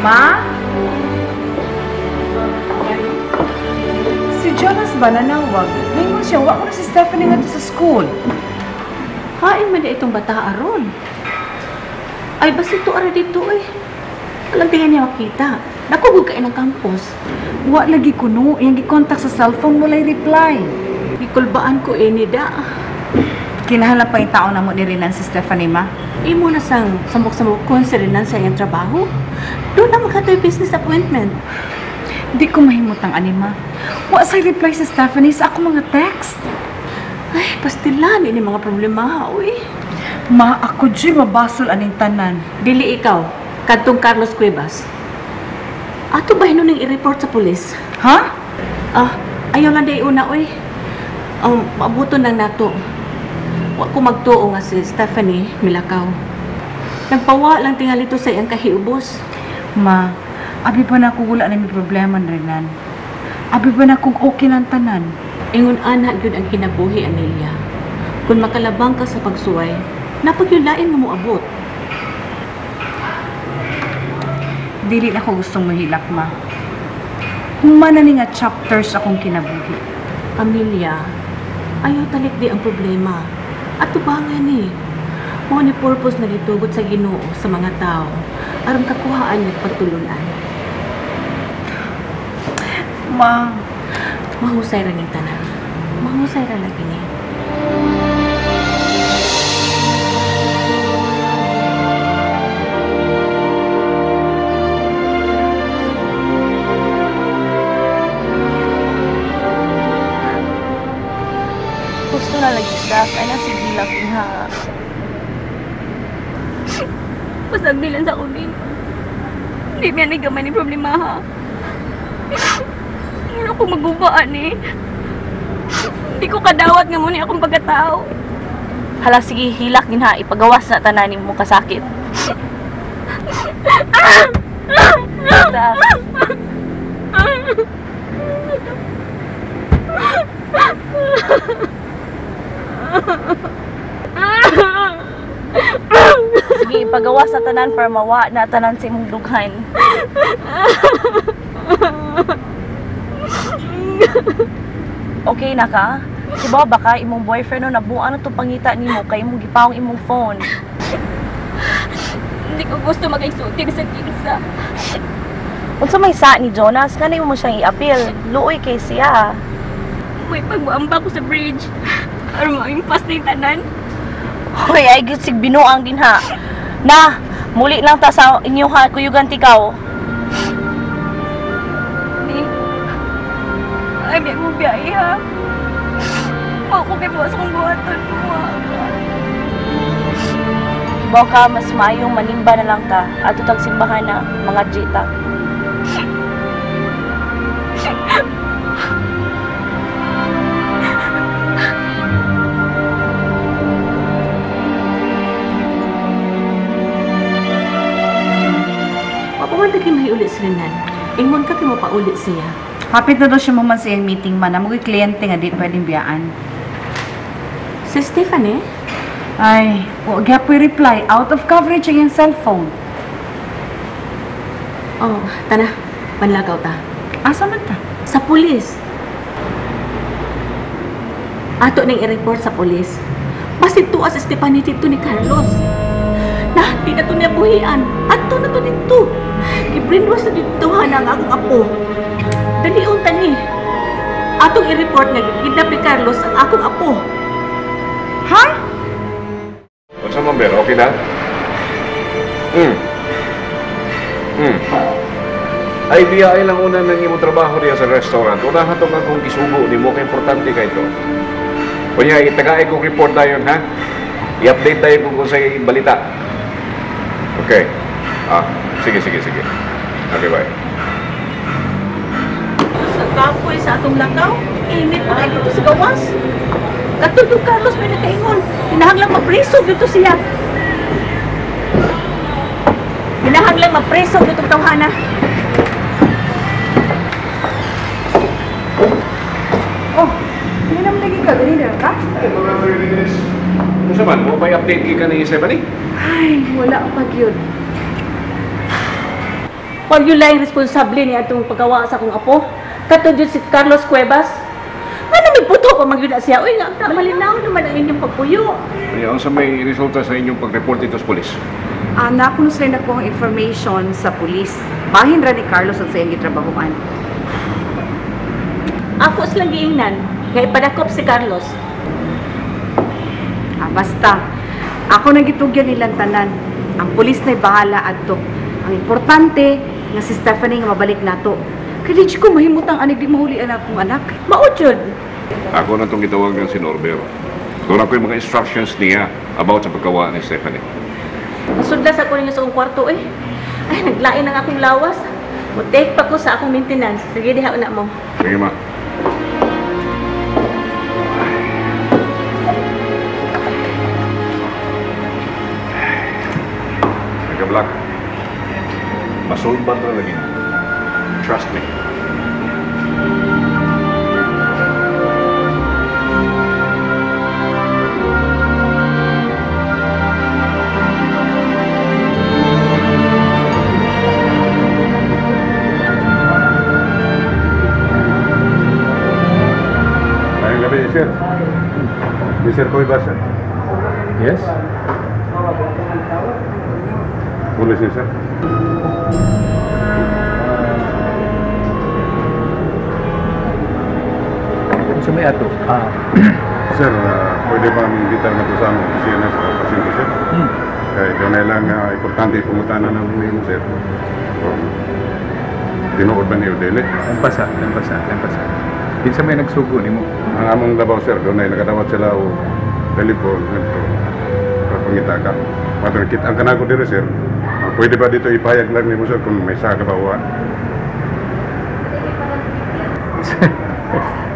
Ma? Si Jonas ba nanawag? Ngayon siya, wako na si Stephanie nga sa school. Hain man na itong bata aron. Ay, basta ito ara dito eh. Alam tingnan niya makita. Nakugod ka ng campus. Wa lagi kuno, yung gi-contact sa cellphone mo lay reply. Ikulbaan ko eh, nida. Kinahanap pa yung tao na mo ni Rinan si Stephanie, ma? Imo na sang samok-samok ko sa Rinan sa iyang trabaho. Doon na magkatoy business appointment. Di ko mahimutang anima. Wa say reply si Stephanie sa ako mga text. Ay, pastilan ini mga problema, uy. Ma, ako di mabasol aning tanan. Dili ikaw, kadtong Carlos Cuevas. Ato ba hinuning i-report sa pulis? Ha? Ayaw lang day una, uy. Maabuto lang nato. Wa ko magtuo nga si Stephanie milakaw. Nagpawa lang tingali to sa iyang kahiubos. Ma, abi pa na ako wala na may problema na Rinan. Abi pa na kung okay lang tanan. Ingon ana gyud ang kinabuhi, Anelia. Kung makalabang ka sa pagsuway, napagyulain mo abot. Dili na ko gustong mahilak, ma. Humana ni nga chapters akong kinabuhi. Amelia, ayaw talit di ang problema. At tubangan ni. Mo ni purpose na gitugot sa Ginoo sa mga tao aron kakuhaan ng pagtulunan. Ma, mahusay ra ning tanan. Mahusay ra lagi ni. Gusto na lagi staff, ay nasige lagi ha. Pasagdilan sa kunin. Hindi may anigaman ni problema ha. Hindi ako magubaan eh. Hindi ko kadawat nga muna akong pagkatao. Hala, sige, hilak din ha. Ipagawas na tananin mo kasakit. Staff. Sige, ipagawa sa tanan para mawa na tanan sa imong dughan. Okay na ka? Diba baka imong boyfriend no nabuan na to pangita nimo kay imong gipawong imong phone. Hindi ko gusto magaisulti sa kinsa. Unsa may sa ni Jonas, kanay mo siyang i-appeal. Luoy kay siya. May pagbuamba ko sa bridge. Aron maimpas na yung tanan. Hoy, ay sig binuang din ha. Na, muli lang ta sa inyo ha, kuyugan tikaw. Ni, ay may mo biyahe ha. Ako kay buwas kong buhaton mo. Ibaw ka, mas mayong manimba na lang ka at tutag simbahan na mga jita. Wala kayo may ulit si Renan. Ingon ka kayo mapaulit siya. Hapit na daw siya maman sa iyang meeting man. Namugoy kliyente nga di pwedeng biyaan. Si Stephanie? Ay, huwag po reply. Out of coverage ang iyang cellphone. Oh, tana. Panlagaw ta. Asa man ta? Sa pulis. Ato nang i-report sa pulis. Basta tuwa si Stephanie dito ni Carlos. Na, di na ito niya buhian. Ato na ito dito. I-brainwash na dito ang akong apo. Dalihon tani. Atong i-report nga gidnap ni Carlos ang akong apo. Ha? What's up, Mambero? Okay na? Ay, biyay lang una ng imong trabaho riya sa restaurant. Unahan to nga kung isugo ni mo. Ka-importante ka ito. Kunya, itagaay kong report tayo, ha? I-update tayo kung sa'yo balita. Okay. Sige. Okay, bye. Sa kapoy sa atong lakaw, init pa kayo dito sa gawas. Katulog Carlos may nakaingon. Hinahanglang mapreso dito siya. Hinahanglang mapreso dito tawhana. Oh, hindi naman lagi ka. Ganina ka? Ay, mga 30 minutes. Ano sa man? Mo ba i-update ka ni Stephanie? Ay, wala pa yun. Huwag yun lang responsable niya itong paggawa sa akong apo. Katod yun si Carlos Cuevas. Ano may puto pa magyuna siya? Uy, nga, malinaw naman ang inyong pagpuyo. Kaya, sa may resulta sa inyong pag-report dito sa polis? Nakunos rin ako ang information sa pulis. Bahin ra ni Carlos at sa iyang gitrabahoan. Ako silang giingnan, kaya ipadakop si Carlos. Basta, ako nagitugyan nilang tanan. Ang pulis na'y bahala adto. Ang importante nga si Stephanie nga mabalik nato. Kaya di ko mahimutang anig di mahuli anak kong anak. Maudjod. Ako na itong itawag ng si Norbero. Doon ako yung mga instructions niya about sa pagkawa ni Stephanie. Masudlas ako ninyo sa akong kwarto eh. Ay, naglain ang akong lawas. Take pa ko sa akong maintenance. Sige, diha na mo. Sige, ma. Nagka-black. Masulban na lagi. Trust me. Sir, Mr. Cuevas, sir. Yes? Pulis niya, sir. Sa may ato? Sir, pwede ba imbita na po sa aming opisina sa pasyente, sir? Kaya doon na lang importante pumunta na ng name, sir. Tinuod ba niyo, Dele? Lampasa. Kinsa may nagsugo ni mo? Ang among labaw, sir, doon ay nakadawat sila o telepon, ito, pangita ka. Matangkit ang kanako dito, sir. Pwede ba dito ipahayag lang ni mo, sir, kung may saka ba?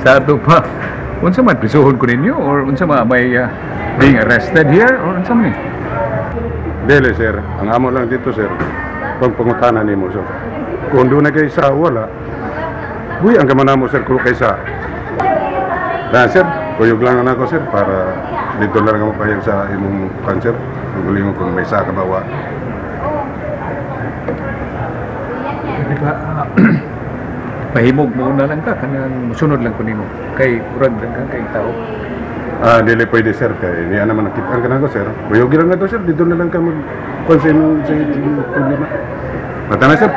Sa ato pa. Unsa man prisuhon ko ninyo or unsa man may being arrested here or unsa man ni? Dele, sir. Ang amo lang dito, sir, pangpangutanan ni mo, sir. Kung doon na kayo sa wala, buhay ang kamana mo, sir, kung kaysa. Dahil, sir, kuyog lang ako, sir, para dito lang ako pahayag sa imong cancer. Guling mo kung may saka bawa. Di ba? Pahimog mo na lang ka kanang musunod lang ko nimo. Kay urag lang kay tao. Dili pwede, sir, kay niya naman nakita ang kanako, sir. Kuyog lang nga to, sir, dito na lang ka mag-concern sa problema. Mata na, sir.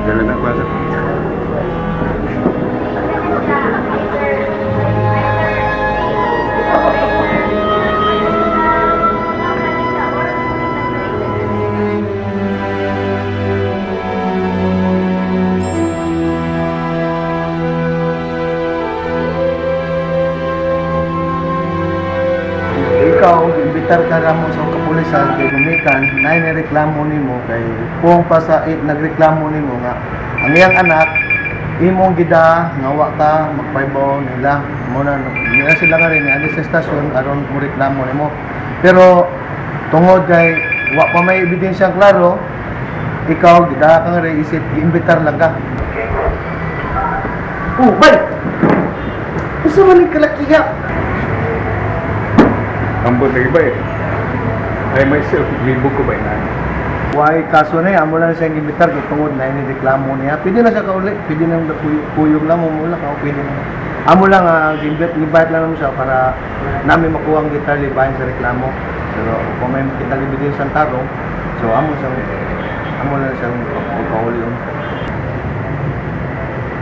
Dili na ko, sir. Ikaw, imbitar ka ramo sa kapulisan kay gumikan na nireklamo nimo kay kung pa sa nagreklamo nimo nga ang iyang anak imong gida nga wa ka magpaybaw nila mo na niya sila ka rin ani sa estasyon aron mo reklamo nimo pero tungod kay wa pa may ebidensya klaro ikaw gida ka nga rin isip imbitar lang ka. Bay! Usa man ni kalakiya? Ambot lagi ba eh. I myself, libo ko ba na? Why kaso na amo lang siyang imbitar kay tungod na ini reklamo niya. Pwede na siya kauli, pwede nang kuyog lang mo mula ka pwede na. Amo lang invite lang naman siya para namin makuha ang gitar libahin sa reklamo. Pero kung may kita libidin sa tarong, so amo lang siyang ikauli yun.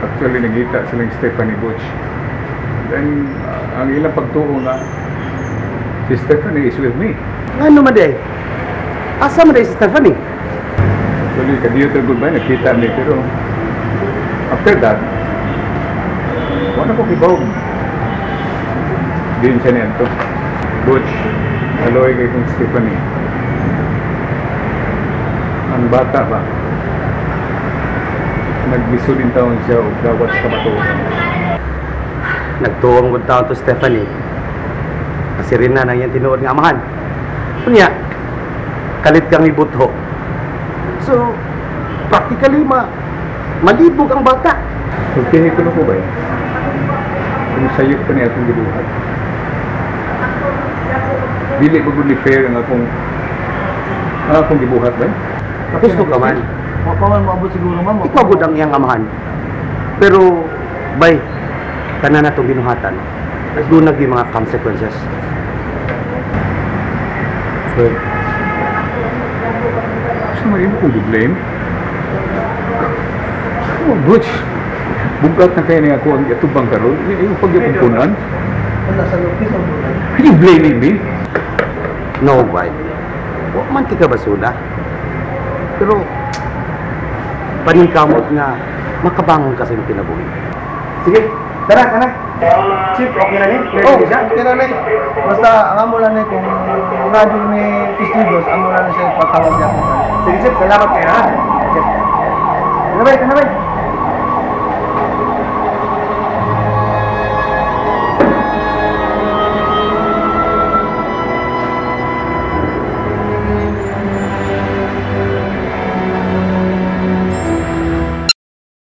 Actually, nagita silang Stephanie Butch. Then, ang ilang pagtuo na, si Stephanie is with me. Ano man day? Asa man day si Stephanie? Actually, kadiyo tayo goodbye, nakita ni pero after that, wala ko kibawag. Din siya niyan to. Butch, aloy kay kong Stephanie. Ang bata ba? Nagbiso din taon siya o gawat sa matuon. Nagtuwang gud taon to Stephanie. Kasi rin na nang yan tinuod nga amahan. Kunya, kalit kang ibutho. So, practically malibog ang bata. Okay, ko na po ba yun? Kung sayop pa niya itong gibuhat. dili ko good fair ang akong gibuhat ba? Gusto ka man. Wa pa man maabot siguro ma'am. Ikaw gud ang iyang amahan. Pero, bay, tanan na itong binuhatan. Doon naging mga consequences. But, gusto mo rin kong blame? Oh, Butch. Bugat na kaya niya ako ang itubang karon. Yung pagyapunpunan. Wala sa lupis ang bulan. Are you blaming me? No, bay. Huwag man tika basura. Pero, paningkamot nga, makabangon kasi ng kinabuhi. Sige, tara, tara. Chief, okay na rin? Oh, okay na rin. Basta ang amo lang kung radyo ni Pistigos, amo lang siya ipatawag niya. Sige, Chief, salamat kayo, ha? Sige. Kanabay, kanabay.